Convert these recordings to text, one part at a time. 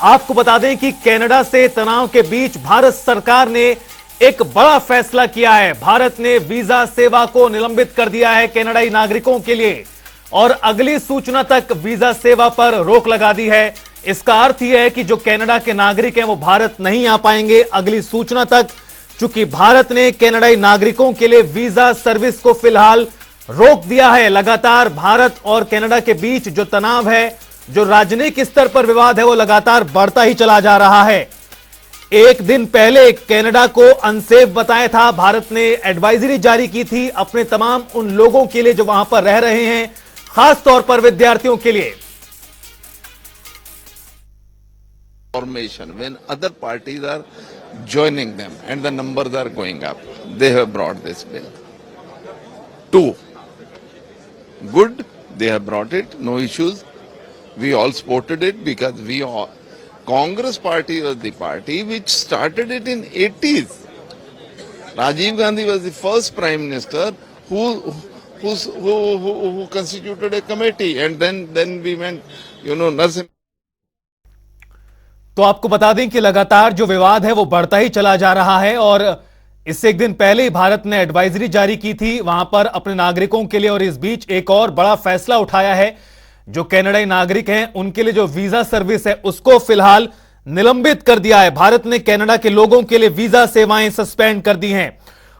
आपको बता दें कि कनाडा से तनाव के बीच भारत सरकार ने एक बड़ा फैसला किया है। भारत ने वीजा सेवा को निलंबित कर दिया है कनाडाई नागरिकों के लिए और अगली सूचना तक वीजा सेवा पर रोक लगा दी है। इसका अर्थ यह है कि जो कनाडा के नागरिक हैं वो भारत नहीं आ पाएंगे अगली सूचना तक, चूंकि भारत ने कनाडाई नागरिकों के लिए वीजा सर्विस को फिलहाल रोक दिया है। लगातार भारत और कनाडा के बीच जो तनाव है, जो राजनीतिक स्तर पर विवाद है, वो लगातार बढ़ता ही चला जा रहा है। एक दिन पहले कनाडा को अनसेफ बताया था। भारत ने एडवाइजरी जारी की थी अपने तमाम उन लोगों के लिए जो वहां पर रह रहे हैं, खास तौर पर विद्यार्थियों के लिए। Formation when other parties are joining them and the numbers are going up, they have brought this bill. Two, good, they have brought it, no issues. We all supported it because we all, Congress party was the party which started it in 80s. Rajiv Gandhi was the first prime minister who constituted a committee, and then we went, Narsim. तो आपको बता दें कि लगातार जो विवाद है वो बढ़ता ही चला जा रहा है और इससे एक दिन पहले ही भारत ने एडवाइजरी जारी की थी वहां पर अपने नागरिकों के लिए। और इस बीच एक और बड़ा फैसला उठाया है। जो कनाडाई नागरिक हैं उनके लिए जो वीजा सर्विस है उसको फिलहाल निलंबित कर दिया है। भारत ने कनाडा के लोगों के लिए वीजा सेवाएं सस्पेंड कर दी हैं।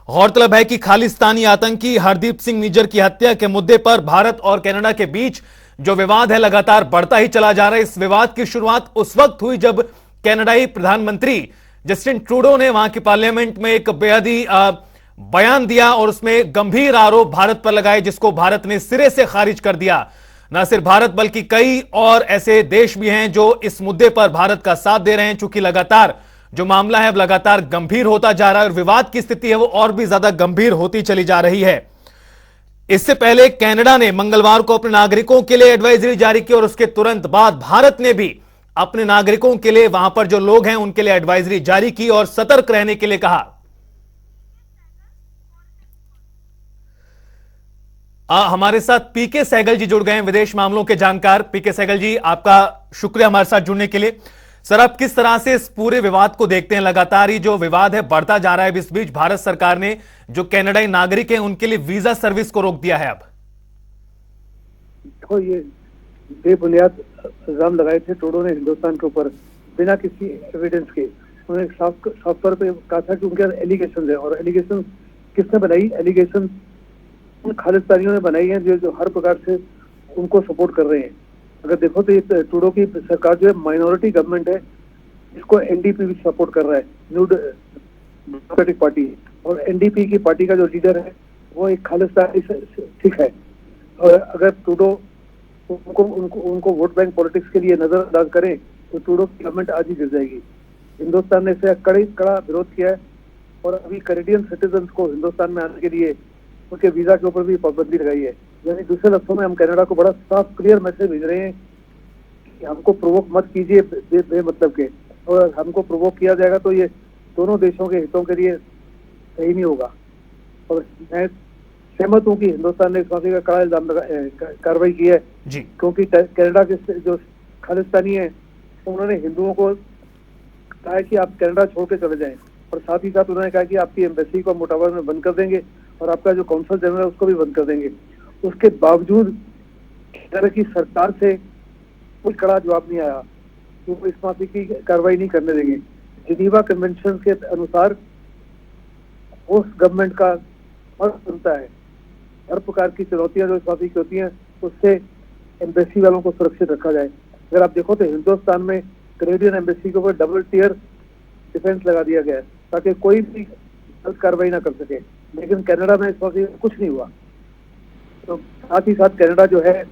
गौरतलब है कि खालिस्तानी आतंकी हरदीप सिंह निज्जर की हत्या के मुद्दे पर भारत और कनाडा के बीच जो विवाद है लगातार बढ़ता ही चला जा रहा है। इस विवाद की शुरुआत उस वक्त हुई जब कनाडाई प्रधानमंत्री जस्टिन ट्रूडो ने वहां की पार्लियामेंट में एक बेहद ही बयान दिया और उसमें गंभीर आरोप भारत पर लगाए, जिसको भारत ने सिरे से खारिज कर दिया। न सिर्फ भारत बल्कि कई और ऐसे देश भी हैं जो इस मुद्दे पर भारत का साथ दे रहे हैं। चूंकि लगातार जो मामला है लगातार गंभीर होता जा रहा है और विवाद की स्थिति है वो और भी ज्यादा गंभीर होती चली जा रही है। इससे पहले कनाडा ने मंगलवार को अपने नागरिकों के लिए एडवाइजरी जारी की और उसके तुरंत बाद भारत ने भी अपने नागरिकों के लिए वहां पर जो लोग हैं उनके लिए एडवाइजरी जारी की और सतर्क रहने के लिए कहा। हमारे साथ पीके सहगल जी जुड़ गए हैं, विदेश मामलों के जानकार। पीके सहगल जी, आपका शुक्रिया हमारे साथ जुड़ने के लिए। सर, आप किस तरह से इस पूरे विवाद को देखते हैं? लगातार ही जो विवाद है बढ़ता जा रहा है। इस बीच भारत सरकार ने जो कनाडाई नागरिक हैं उनके लिए वीजा सर्विस को रोक दिया है। अब देखो, ये बेबुनियाद इल्जाम लगाए थे ट्रूडो ने हिंदुस्तान के ऊपर बिना किसी एविडेंस के। उन्होंने साफ तौर पे कहा था कि उनके एलिगेशन है, और एलिगेशन किसने बनाई? एलिगेशन उन खालिस्तानियों ने बनाई है जो हर प्रकार से उनको सपोर्ट कर रहे हैं। अगर देखो तो ये ट्रूडो की सरकार जो है माइनॉरिटी गवर्नमेंट है, इसको एनडीपी भी सपोर्ट कर रहा है, न्यू डेमोक्रेटिक पार्टी। और एनडीपी की पार्टी का जो लीडर है वो एक खालिस्तानी सिख है। और अगर ट्रूडो उनको वोट बैंक पॉलिटिक्स के लिए नजरअंदाज करें तो ट्रूडो की गवर्नमेंट आज ही गिर जाएगी। हिंदुस्तान ने इसे कड़ा विरोध किया है और अभी कैनेडियन सिटीजन को हिंदुस्तान में आने के लिए उनके वीजा के ऊपर भी पाबंदी लगाई है। यानी दूसरे लफ्जों में हम कनाडा को बड़ा साफ क्लियर मैसेज भेज रहे हैं कि हमको प्रोवोक मत कीजिए बेमतलब के, और हमको प्रोवोक किया जाएगा तो ये दोनों देशों के हितों के लिए सही नहीं होगा। और मैं सहमत हूँ कि हिंदुस्तान ने इस मामले का कड़ा इल्जाम कार्रवाई की है जी, क्योंकि कनाडा के जो खालिस्तानी है उन्होंने हिंदुओं को कहा कि आप कनाडा छोड़ के चले जाएं, और साथ ही साथ उन्होंने कहा कि आपकी एम्बेसी को हम ओटावा में बंद कर देंगे और आपका जो कौंसल जनरल है उसको भी बंद कर देंगे। उसके बावजूद कनाडा की सरकार से कोई कड़ा जवाब नहीं आया कि वो इस माफी की कार्रवाई नहीं करने देंगे। जिनीवा कन्वेंशन के अनुसार उस गवर्नमेंट का मर्ज बनता है हर प्रकार की चुनौतियां जो इस माफी की होती हैं उससे एम्बेसी वालों को सुरक्षित रखा जाए। अगर आप देखो तो हिंदुस्तान में कैनेडियन एम्बेसी के ऊपर डबल टियर डिफेंस लगा दिया गया है ताकि कोई भी गलत कार्रवाई ना कर सके, लेकिन कनाडा में इस वक्त कुछ नहीं हुआ। तो साथ ही साथ कनाडा जो है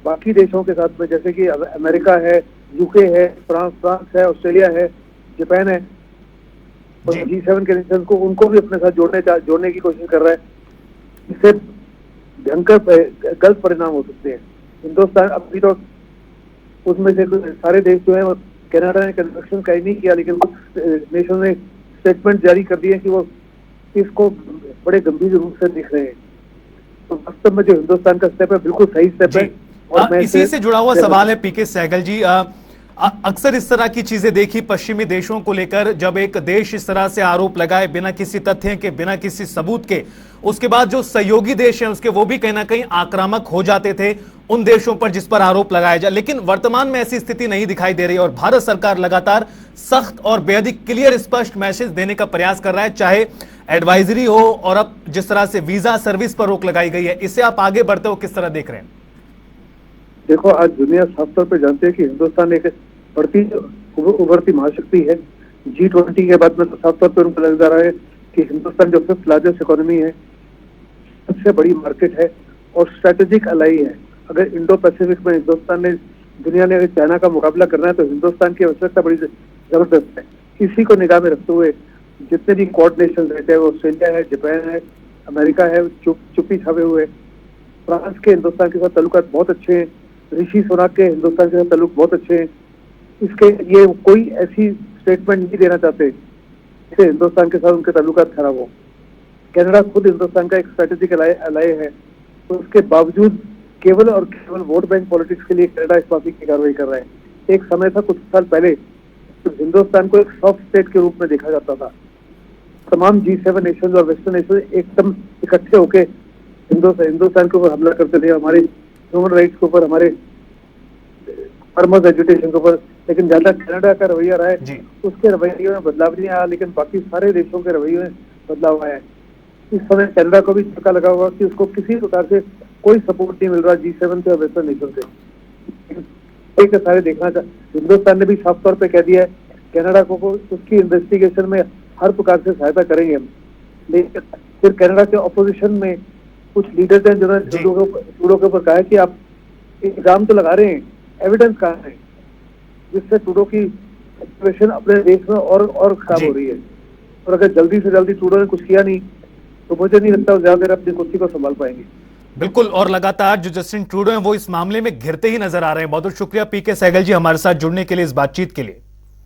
बाकी देशों के साथ में, जैसे कि अमेरिका है, यूके है, फ्रांस है, ऑस्ट्रेलिया है, जापान है, और G7 के नेशन को उनको भी अपने साथ जोड़ने की कोशिश कर रहा है। इससे भयंकर गलत परिणाम हो सकते हैं। हिंदुस्तान अभी तो उसमें से सारे देश जो है कनाडा ने कंस्ट्रक्शन का ही नहीं किया, लेकिन कुछ नेशन ने स्टेटमेंट जारी कर दिए कि वो इसको बड़े गंभीर रूप से देख रहे हैं। तो वास्तव में जो हिंदुस्तान का स्टेप है बिल्कुल सही स्टेप है। और इसी से जुड़ा हुआ सवाल है पीके सहगल जी, अक्सर इस तरह की चीजें देखी पश्चिमी देशों को लेकर, जब एक देश इस तरह से आरोप लगाए बिना किसी तथ्य के, बिना किसी सबूत के, उसके बाद जो सहयोगी देश हैं उसके वो भी कहीं ना कहीं आक्रामक हो जाते थे उन देशों पर जिस पर आरोप लगाया जाए। लेकिन वर्तमान में ऐसी स्थिति नहीं दिखाई दे रही और भारत सरकार लगातार सख्त और बेहद क्लियर स्पष्ट मैसेज देने का प्रयास कर रहा है, चाहे एडवाइजरी हो और अब जिस तरह से वीजा सर्विस पर रोक लगाई गई है। इसे आप आगे बढ़ते हो किस तरह देख रहे हैं? देखो, आज दुनिया साफ तौर पे जानती है कि हिंदुस्तान एक बढ़ती उभरती महाशक्ति है। G20 के बाद में तो साफ तौर पे उनको लग जा रहा है कि हिंदुस्तान जो 5th लार्जेस्ट इकोनॉमी है, सबसे बड़ी मार्केट है और स्ट्रेटेजिक अलाई है। अगर इंडो पैसिफिक में हिंदुस्तान ने, दुनिया ने अगर चाइना का मुकाबला करना है तो हिंदुस्तान की आवश्यकता बड़ी जबरदस्त है। इसी को निगाह में रखते हुए जितने भी क्वाड नेशन रहते हैं, वो ऑस्ट्रेलिया है, जापान है, अमेरिका है, चुप्पी छापे हुए। फ्रांस के हिंदुस्तान के साथ ताल्लुकात बहुत अच्छे हैं, ऋषि सुनक के हिंदुस्तान के साथ ताल्लुक बहुत अच्छे हैं। इसके ये कोई ऐसी स्टेटमेंट नहीं देना चाहते जिससे हिंदुस्तान के साथ उनके ताल्लुकात खराब हो। कनाडा खुद हिंदुस्तान का एक स्ट्रेटेजिक अलाई है, तो उसके बावजूद केवल और केवल वोट बैंक पॉलिटिक्स के लिए कनाडा इस माफी की कार्रवाई कर रहा है। एक समय था कुछ साल पहले तो हिंदुस्तान को एक सॉफ्ट स्टेट के रूप में देखा जाता था। तमाम G7 नेशन और वेस्टर्न नेशन एकदम इकट्ठे होकर हिंदुस्तान के ऊपर हमला करते थे, हमारे ह्यूमन राइट्स के ऊपर, हमारे फार्मर्स एजुटेशन के ऊपर। लेकिन ज्यादा कनाडा का रवैया रहा है, उसके रवैये में बदलाव नहीं आया, लेकिन बाकी सारे देशों के रवैये में बदलाव आया है। इस समय कनाडा को भी धक्का लगा हुआ कि उसको किसी प्रकार से कोई सपोर्ट नहीं मिल रहा G7 से और वेस्टर्न नेशन से। एक सारे देखना हिंदुस्तान ने भी साफ तौर पे कह दिया है कनाडा को उसकी इन्वेस्टिगेशन में हर प्रकार से सहायता करेंगे हम। लेकिन फिर कनाडा के ऑपोजिशन में कुछ लीडर्स हैं जिन्होंने ट्रूडो के ऊपर कहा है कि आप इल्जाम तो लगा रहे हैं, एविडेंस कहाँ है, जिससे ट्रूडो की सिचुएशन अपने देश में और खराब हो रही है। और अगर जल्दी से जल्दी ट्रूडो ने कुछ किया नहीं तो मुझे नहीं लगता वो ज्यादा देर अपनी कुर्सी को संभाल पाएंगे। बिल्कुल, और लगातार जो जस्टिन ट्रूडो हैं वो इस मामले में घिरते ही नजर आ रहे हैं। बहुत बहुत शुक्रिया पीके सहगल जी हमारे साथ जुड़ने के लिए, इस बातचीत के लिए।